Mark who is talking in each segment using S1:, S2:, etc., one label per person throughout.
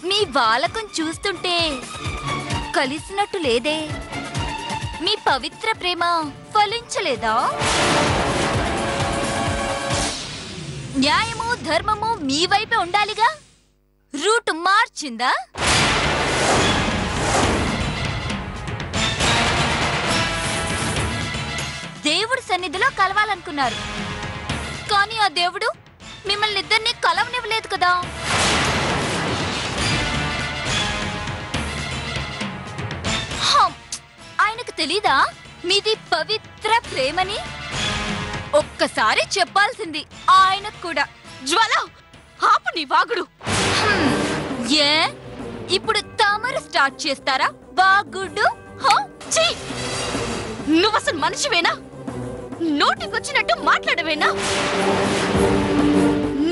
S1: మీ వాలకం చూస్తుంటే కలిసినట్టు లేదే. మీ పవిత్ర ప్రేమ ఫలించలేదా? న్యాయము ధర్మము మీ వైపే ఉండాలిగా, రూట్ మార్చిందా? దేవుడి సన్నిధిలో కలవాలనుకున్నారు, కానీ ఆ దేవుడు మిమ్మల్ని ఇద్దరినీ కలవనివ్వలేదు కదా. ఆయనకు తెలీదా మీది పవిత్ర ప్రేమని? ఒక్కసారి చెప్పాల్సింది ఆయనకు కూడా.
S2: జ్వాల, ఆపు నీ వాగుడు.
S1: ఏ ఇప్పుడు తమరు స్టార్ట్ చేస్తారా వాగుడు?
S2: నువ్వసలు మనిషివేనా? నోటికొచ్చినట్టు మాట్లాడవేనా?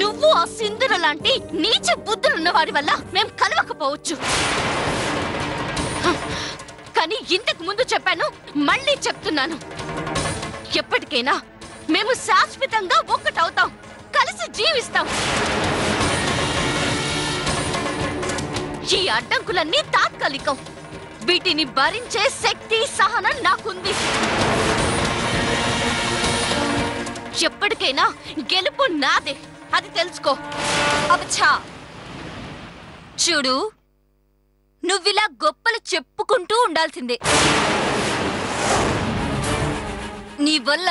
S2: నువ్వు ఆ సింధుర లాంటి నీచ బుద్ధులున్న వారి వల్ల మేం కలవకపోవచ్చు, కానీ ఇంతకు ముందు చెప్పాను, మళ్ళీ చెప్తున్నాను, ఎప్పటికైనా మేము శాశ్వతంగా ఒక్కటవుతాం, కలిసి జీవిస్తాం. ఈ అడ్డంకులన్నీ తాత్కాలికం, వీటిని భరించే శక్తి సహనం నాకుంది. ఎప్పటికైనా గెలుపు నాదే, అది తెలుసుకో.
S1: అబ్బా చూడు, నువ్విలా గొప్పలు చెప్పుకుంటూ ఉండాల్సిందే. నీ వల్ల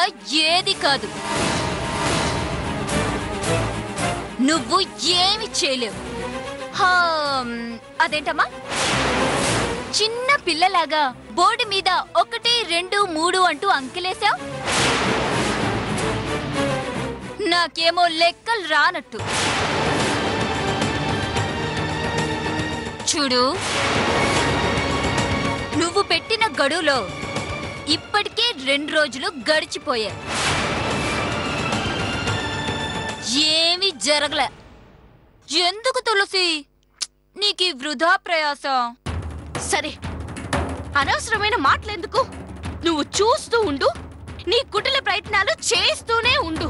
S1: ఏది కాదు, నువ్వు ఏమి చేయలేవు. అదేంటమ్మా, చిన్న పిల్లలాగా బోర్డు మీద 1 2 3 అంటూ అంకెలేసావు. నాకేమో లెక్కలు రానట్టు. చూడు, నువ్వు పెట్టిన గడువులో ఇప్పటికే 2 రోజులు గడిచిపోయాయి, ఏమీ జరగలే. ఎందుకు తులసి నీకీ వృధా ప్రయాస?
S2: సరే, అనవసరమైన మాటలెందుకు? నువ్వు చూస్తూ ఉండు, నీ కుటిల ప్రయత్నాలు చేస్తూనే ఉండు.